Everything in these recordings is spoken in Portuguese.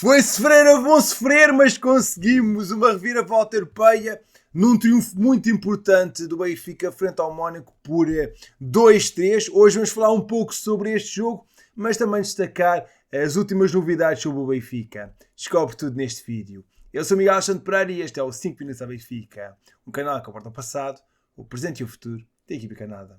Foi sofrer, a bom sofrer, mas conseguimos uma reviravolta europeia num triunfo muito importante do Benfica frente ao Mónaco por 2-3. Hoje vamos falar um pouco sobre este jogo, mas também destacar as últimas novidades sobre o Benfica. Descobre tudo neste vídeo. Eu sou Miguel Alexandre Pereira e este é o 5 Minutos a Benfica, um canal que aborda o passado, o presente e o futuro da equipe canada.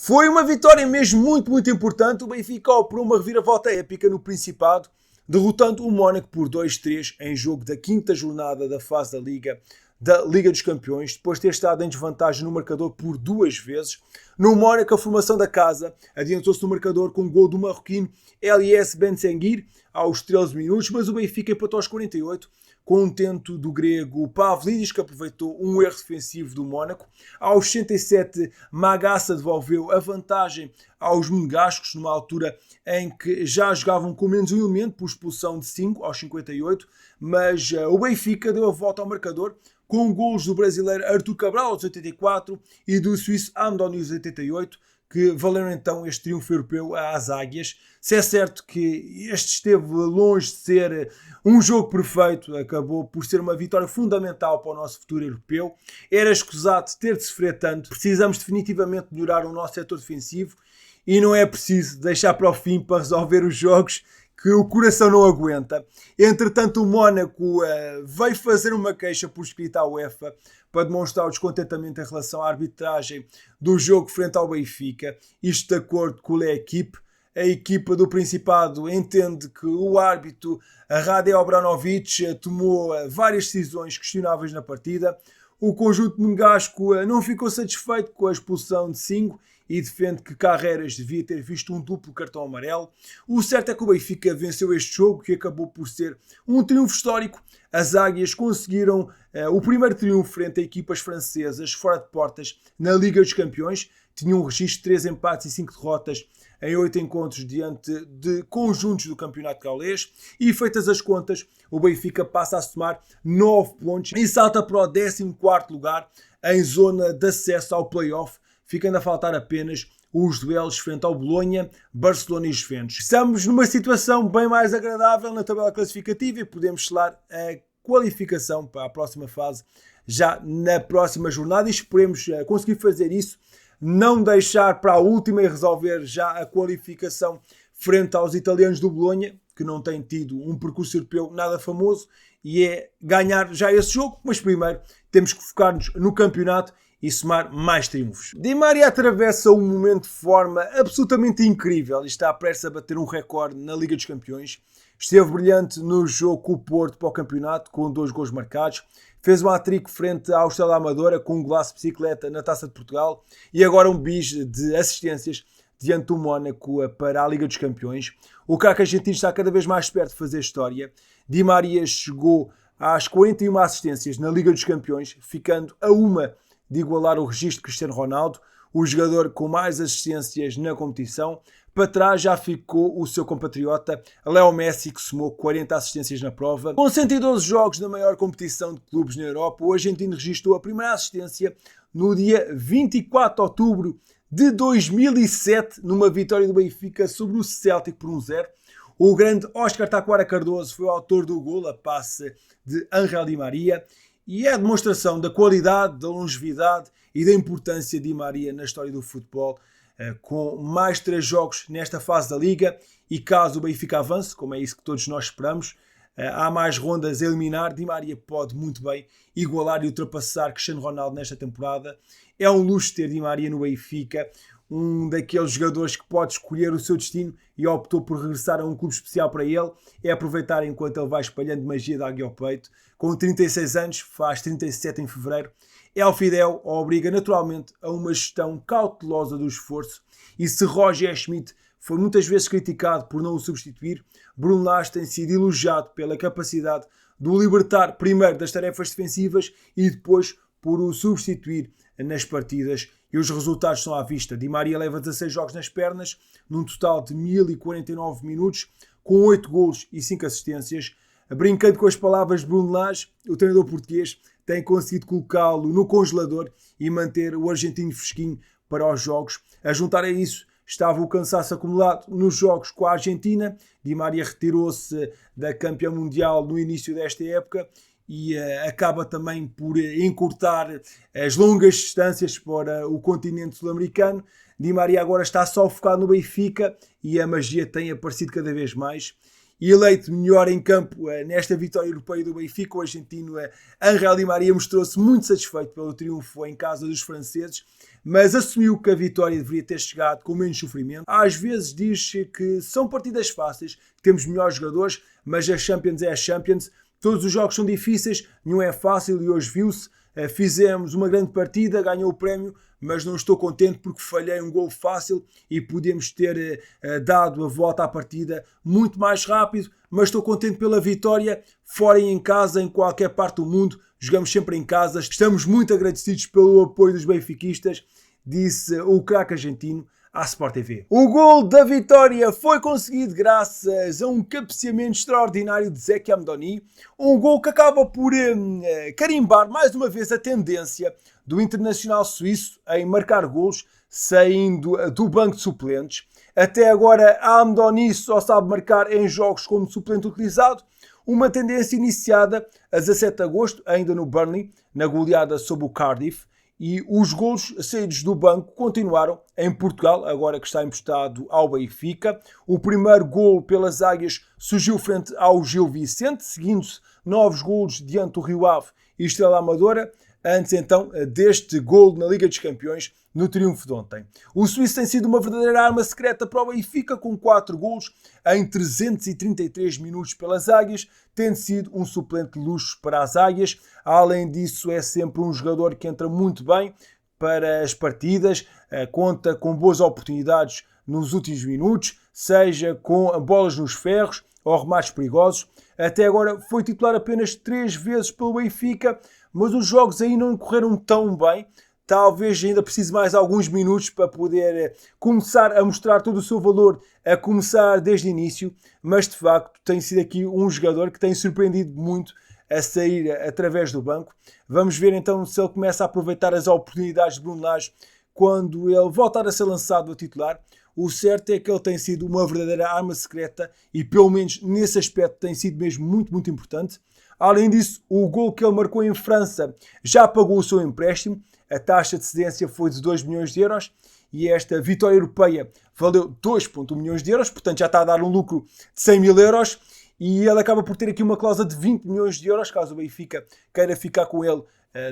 Foi uma vitória mesmo muito importante. O Benfica operou uma reviravolta épica no Principado, derrotando o Mónaco por 2-3 em jogo da quinta jornada da fase da Liga dos Campeões, depois de ter estado em desvantagem no marcador por duas vezes. No Mónaco, a formação da casa adiantou-se no marcador com um gol do marroquino Elias Benzenguir aos 13 minutos, mas o Benfica empatou aos 48 com um tento do grego Pavlidis, que aproveitou um erro defensivo do Mónaco. Aos 67, Magassa devolveu a vantagem aos monegascos, numa altura em que já jogavam com menos um elemento por expulsão de 5 aos 58, mas o Benfica deu a volta ao marcador com golos do brasileiro Artur Cabral aos 84 e do suíço Amdoni aos 88, que valeram então este triunfo europeu às Águias. Se é certo que este esteve longe de ser um jogo perfeito, acabou por ser uma vitória fundamental para o nosso futuro europeu. Era escusado ter de sofrer tanto. Precisamos definitivamente melhorar o nosso setor defensivo e não é preciso deixar para o fim para resolver os jogos que o coração não aguenta. Entretanto, o Mónaco veio fazer uma queixa por escrito à UEFA para demonstrar o descontentamento em relação à arbitragem do jogo frente ao Benfica. Isto de acordo com a equipe. A equipa do Principado entende que o árbitro Rade Obranovic tomou várias decisões questionáveis na partida. O conjunto monegasco não ficou satisfeito com a expulsão de 5 e defende que Carreras devia ter visto um duplo cartão amarelo. O certo é que o Benfica venceu este jogo, que acabou por ser um triunfo histórico. As Águias conseguiram o primeiro triunfo frente a equipas francesas fora de portas na Liga dos Campeões. Tinham um registro de 3 empates e 5 derrotas em 8 encontros diante de conjuntos do campeonato gaulês. E feitas as contas, o Benfica passa a somar 9 pontos e salta para o 14º lugar em zona de acesso ao play-off, ficando a faltar apenas os duelos frente ao Bolonha, Barcelona e Juventus. Estamos numa situação bem mais agradável na tabela classificativa e podemos selar a qualificação para a próxima fase já na próxima jornada e esperemos conseguir fazer isso, não deixar para a última e resolver já a qualificação frente aos italianos do Bolonha, que não têm tido um percurso europeu nada famoso, e é ganhar já esse jogo, mas primeiro temos que focar-nos no campeonato e somar mais triunfos. Di Maria atravessa um momento de forma absolutamente incrível e está prestes a bater um recorde na Liga dos Campeões. Esteve brilhante no jogo com o Porto para o campeonato, com 2 gols marcados. Fez um hat-trick frente ao Estrela Amadora, com um golaço de bicicleta na Taça de Portugal. E agora um bis de assistências diante do Mónaco para a Liga dos Campeões. O craque argentino está cada vez mais perto de fazer história. Di Maria chegou às 41 assistências na Liga dos Campeões, ficando a uma de igualar o registro de Cristiano Ronaldo, o jogador com mais assistências na competição. Para trás já ficou o seu compatriota Leo Messi, que somou 40 assistências na prova. Com 112 jogos na maior competição de clubes na Europa, o argentino registrou a primeira assistência no dia 24 de outubro de 2007, numa vitória do Benfica sobre o Celtic por 1-0. O grande Óscar Taquara Cardoso foi o autor do gol, a passe de Ángel Di Maria, e é a demonstração da qualidade, da longevidade e da importância de Di Maria na história do futebol, com mais 3 jogos nesta fase da Liga, e caso o Benfica avance, como é isso que todos nós esperamos, há mais rondas a eliminar, Di Maria pode muito bem igualar e ultrapassar Cristiano Ronaldo nesta temporada. É um luxo ter Di Maria no Benfica, um daqueles jogadores que pode escolher o seu destino e optou por regressar a um clube especial para ele. É aproveitar enquanto ele vai espalhando magia da águia ao peito. Com 36 anos, faz 37 em fevereiro, El Fidel obriga naturalmente a uma gestão cautelosa do esforço, e se Roger Schmidt foi muitas vezes criticado por não o substituir, Bruno Lage tem sido elogiado pela capacidade de o libertar primeiro das tarefas defensivas e depois por o substituir nas partidas, e os resultados estão à vista. Di Maria leva 16 jogos nas pernas, num total de 1049 minutos, com 8 golos e 5 assistências. Brincando com as palavras de Bruno Lage, o treinador português tem conseguido colocá-lo no congelador e manter o argentino fresquinho para os jogos. A juntar a isso estava o cansaço acumulado nos jogos com a Argentina. Di Maria retirou-se da campeã mundial no início desta época e acaba também por encurtar as longas distâncias para o continente sul-americano. Di Maria agora está só focado no Benfica e a magia tem aparecido cada vez mais. E eleito melhor em campo nesta vitória europeia do Benfica, o argentino Ángel Di Maria mostrou-se muito satisfeito pelo triunfo em casa dos franceses, mas assumiu que a vitória deveria ter chegado com menos sofrimento. Às vezes diz-se que são partidas fáceis, que temos melhores jogadores, mas a Champions é a Champions. Todos os jogos são difíceis, nenhum é fácil e hoje viu-se. Fizemos uma grande partida, ganhou o prémio, mas não estou contente porque falhei um gol fácil e podemos ter dado a volta à partida muito mais rápido, mas estou contente pela vitória, fora e em casa, em qualquer parte do mundo, jogamos sempre em casa, estamos muito agradecidos pelo apoio dos benfiquistas, disse o craque argentino à Sport TV. O gol da vitória foi conseguido graças a um cabeceamento extraordinário de Zeki Amdoni, um gol que acaba por carimbar mais uma vez a tendência do internacional suíço em marcar golos saindo do banco de suplentes. Até agora a Amdoni só sabe marcar em jogos como suplente utilizado, uma tendência iniciada a 17 de agosto, ainda no Burnley, na goleada sobre o Cardiff. E os golos saídos do banco continuaram em Portugal, agora que está emprestado ao Benfica. O primeiro golo pelas Águias surgiu frente ao Gil Vicente, seguindo-se novos golos diante do Rio Ave e Estrela Amadora, antes então deste golo na Liga dos Campeões, no triunfo de ontem. O suíço tem sido uma verdadeira arma secreta para o Benfica, com 4 golos em 333 minutos pelas Águias, tendo sido um suplente de luxo para as Águias. Além disso, é sempre um jogador que entra muito bem para as partidas, conta com boas oportunidades nos últimos minutos, seja com bolas nos ferros ou remates perigosos. Até agora foi titular apenas 3 vezes pelo Benfica, mas os jogos aí não correram tão bem. Talvez ainda precise mais alguns minutos para poder começar a mostrar todo o seu valor, a começar desde o início, mas de facto tem sido aqui um jogador que tem surpreendido muito a sair através do banco. Vamos ver então se ele começa a aproveitar as oportunidades de Bruno Lage quando ele voltar a ser lançado a titular. O certo é que ele tem sido uma verdadeira arma secreta e pelo menos nesse aspecto tem sido mesmo muito, muito importante. Além disso, o gol que ele marcou em França já pagou o seu empréstimo. A taxa de cedência foi de 2 milhões de euros e esta vitória europeia valeu 2,1 milhões de euros, portanto já está a dar um lucro de 100 mil euros e ele acaba por ter aqui uma cláusula de 20 milhões de euros, caso o Benfica queira ficar com ele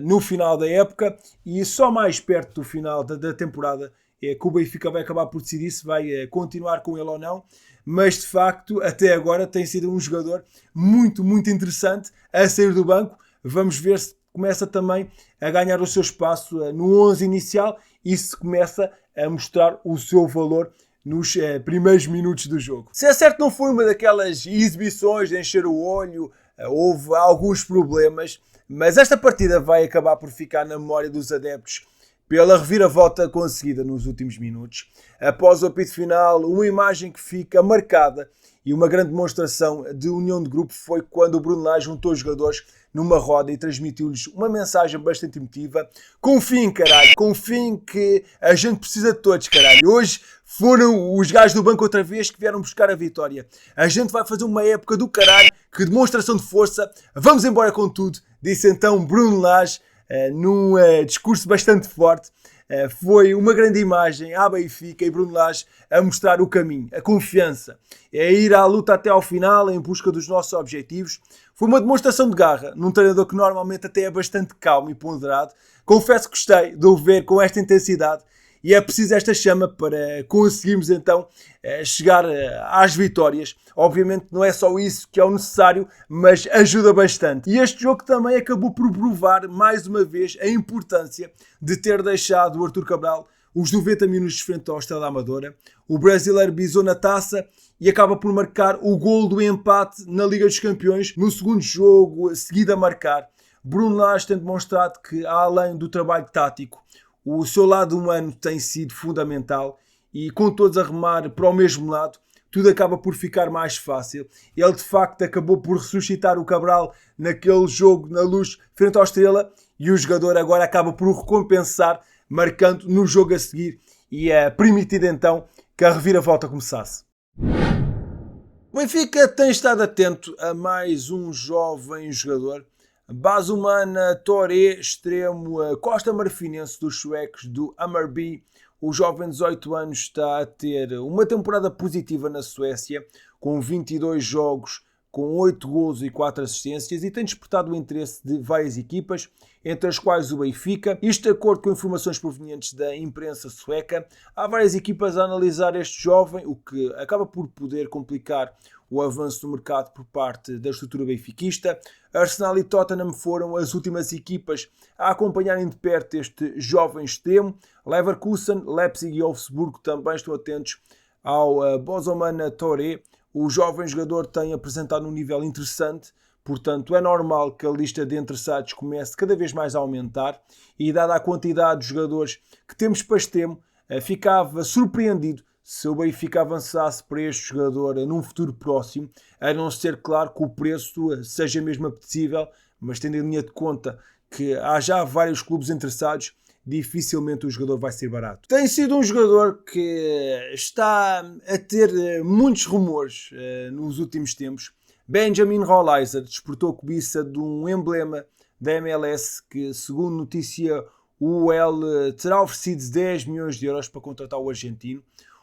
no final da época, e só mais perto do final da temporada é que o Benfica vai acabar por decidir se vai continuar com ele ou não, mas de facto até agora tem sido um jogador muito, muito interessante a sair do banco. Vamos ver se começa também a ganhar o seu espaço no 11 inicial e se começa a mostrar o seu valor nos primeiros minutos do jogo. Se é certo, não foi uma daquelas exibições de encher o olho, houve alguns problemas, mas esta partida vai acabar por ficar na memória dos adeptos pela reviravolta conseguida nos últimos minutos. Após o apito final, uma imagem que fica marcada e uma grande demonstração de união de grupo foi quando o Bruno Lage juntou os jogadores numa roda e transmitiu-lhes uma mensagem bastante emotiva. Confiem, caralho, confiem que a gente precisa de todos, caralho. Hoje foram os gajos do banco outra vez que vieram buscar a vitória. A gente vai fazer uma época do caralho, que demonstração de força. Vamos embora com tudo, disse então Bruno Lage, num discurso bastante forte. Foi uma grande imagem à Benfica e Bruno Lage a mostrar o caminho, a confiança, é ir à luta até ao final em busca dos nossos objetivos. Foi uma demonstração de garra num treinador que normalmente até é bastante calmo e ponderado. Confesso que gostei de o ver com esta intensidade e é preciso esta chama para conseguirmos então chegar às vitórias. Obviamente não é só isso que é o necessário, mas ajuda bastante. E este jogo também acabou por provar mais uma vez a importância de ter deixado o Arthur Cabral os 90 minutos frente ao Estrela Amadora. O brasileiro bisou na taça e acaba por marcar o gol do empate na Liga dos Campeões no segundo jogo seguido a marcar. Bruno Lage tem demonstrado que, além do trabalho tático, o seu lado humano tem sido fundamental e com todos a remar para o mesmo lado, tudo acaba por ficar mais fácil. Ele de facto acabou por ressuscitar o Cabral naquele jogo na Luz frente ao Estrela e o jogador agora acaba por o recompensar marcando no jogo a seguir e é permitido então que a reviravolta começasse. O Benfica tem estado atento a mais um jovem jogador, Basumana Toré, extremo Costa Marfinense dos suecos do Hammarby. O jovem de 18 anos está a ter uma temporada positiva na Suécia, com 22 jogos, com 8 golos e 4 assistências, e tem despertado o interesse de várias equipas, entre as quais o Benfica. Isto de acordo com informações provenientes da imprensa sueca. Há várias equipas a analisar este jovem, o que acaba por poder complicar o avanço do mercado por parte da estrutura benfiquista. Arsenal e Tottenham foram as últimas equipas a acompanharem de perto este jovem extremo. Leverkusen, Leipzig e Wolfsburgo também estão atentos ao Basumana Toré. O jovem jogador tem apresentado um nível interessante, portanto é normal que a lista de interessados comece cada vez mais a aumentar, e dada a quantidade de jogadores que temos para este tema, ficava surpreendido se o Benfica avançasse para este jogador num futuro próximo, a não ser, claro, que o preço seja mesmo apetecível, mas tendo em linha de conta que há já vários clubes interessados, dificilmente o jogador vai ser barato. Tem sido um jogador que está a ter muitos rumores nos últimos tempos. Benjamin Rolaiser despertou a cobiça de um emblema da MLS que, segundo notícia o UEL, terá oferecido 10 milhões de euros para contratar o argentino.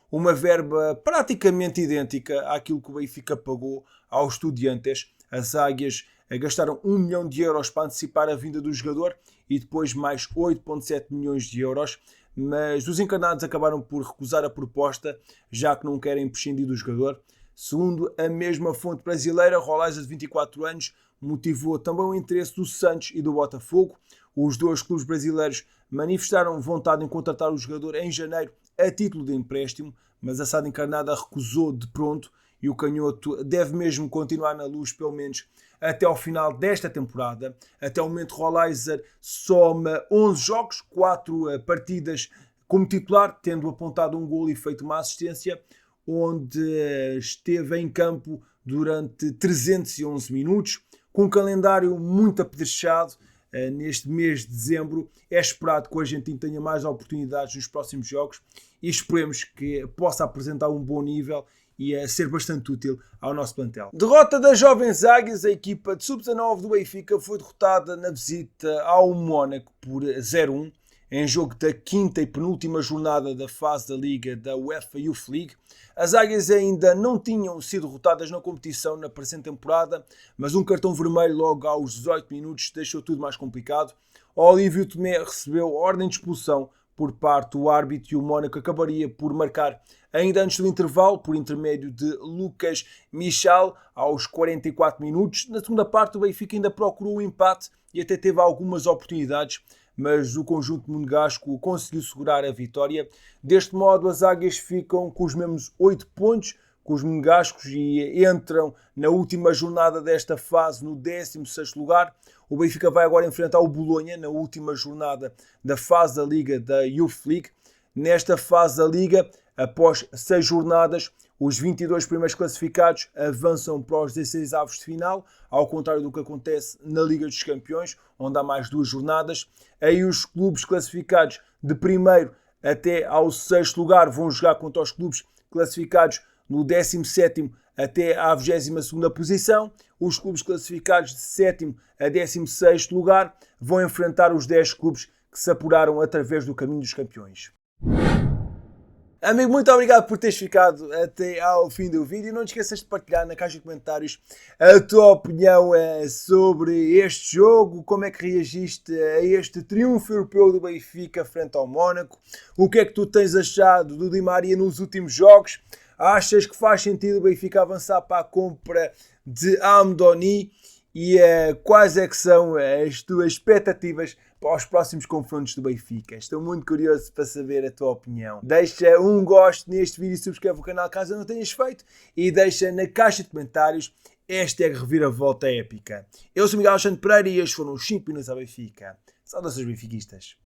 Uma verba praticamente idêntica àquilo que o Benfica pagou aos Estudiantes. As Águias gastaram 1 milhão de euros para antecipar a vinda do jogador e depois mais 8,7 milhões de euros, mas os encarnados acabaram por recusar a proposta, já que não querem prescindir do jogador. Segundo a mesma fonte brasileira, Rolaiser, de 24 anos, motivou também o interesse do Santos e do Botafogo. Os dois clubes brasileiros manifestaram vontade em contratar o jogador em janeiro a título de empréstimo, mas a SAD encarnada recusou de pronto, e o canhoto deve mesmo continuar na luz pelo menos até ao final desta temporada. Até o momento, Rolaiser soma 11 jogos, 4 partidas como titular, tendo apontado um golo e feito uma assistência, onde esteve em campo durante 311 minutos, com um calendário muito apedrechado. Neste mês de dezembro é esperado que o argentino tenha mais oportunidades nos próximos jogos e esperemos que possa apresentar um bom nível e a ser bastante útil ao nosso plantel. Derrota das Jovens Águias. A equipa de sub-19 do Benfica foi derrotada na visita ao Mónaco por 0-1 em jogo da quinta e penúltima jornada da fase da Liga da UEFA Youth League. As Águias ainda não tinham sido derrotadas na competição na presente temporada, mas um cartão vermelho logo aos 18 minutos deixou tudo mais complicado. Olívio Tomé recebeu ordem de expulsão por parte do árbitro e o Mónaco acabaria por marcar ainda antes do intervalo, por intermédio de Lucas Michal, aos 44 minutos. Na segunda parte, o Benfica ainda procurou o empate e até teve algumas oportunidades, mas o conjunto monegasco conseguiu segurar a vitória. Deste modo, as Águias ficam com os mesmos 8 pontos com os monegascos e entram na última jornada desta fase no 16º lugar. O Benfica vai agora enfrentar o Bolonha na última jornada da fase da Liga da Youth League. Nesta fase da Liga, após 6 jornadas, os 22 primeiros classificados avançam para os 16 avos de final, ao contrário do que acontece na Liga dos Campeões, onde há mais 2 jornadas. Aí os clubes classificados de primeiro até ao 6º lugar vão jogar contra os clubes classificados no 17º até à 22ª posição. Os clubes classificados de 7º a 16º lugar vão enfrentar os 10 clubes que se apuraram através do caminho dos campeões. Amigo, muito obrigado por teres ficado até ao fim do vídeo. Não te esqueças de partilhar na caixa de comentários a tua opinião sobre este jogo, como é que reagiste a este triunfo europeu do Benfica frente ao Mónaco, o que é que tu tens achado do Di Maria nos últimos jogos. Achas que faz sentido o Benfica avançar para a compra de Amdouni? E quais é que são as tuas expectativas para os próximos confrontos do Benfica? Estou muito curioso para saber a tua opinião. Deixa um gosto neste vídeo, subscreve o canal caso não tenhas feito e deixa na caixa de comentários #reviravolta épica. Eu sou Miguel Alexandre Pereira e estes foram os 5 minutos ao Benfica. Saudações benfiquistas.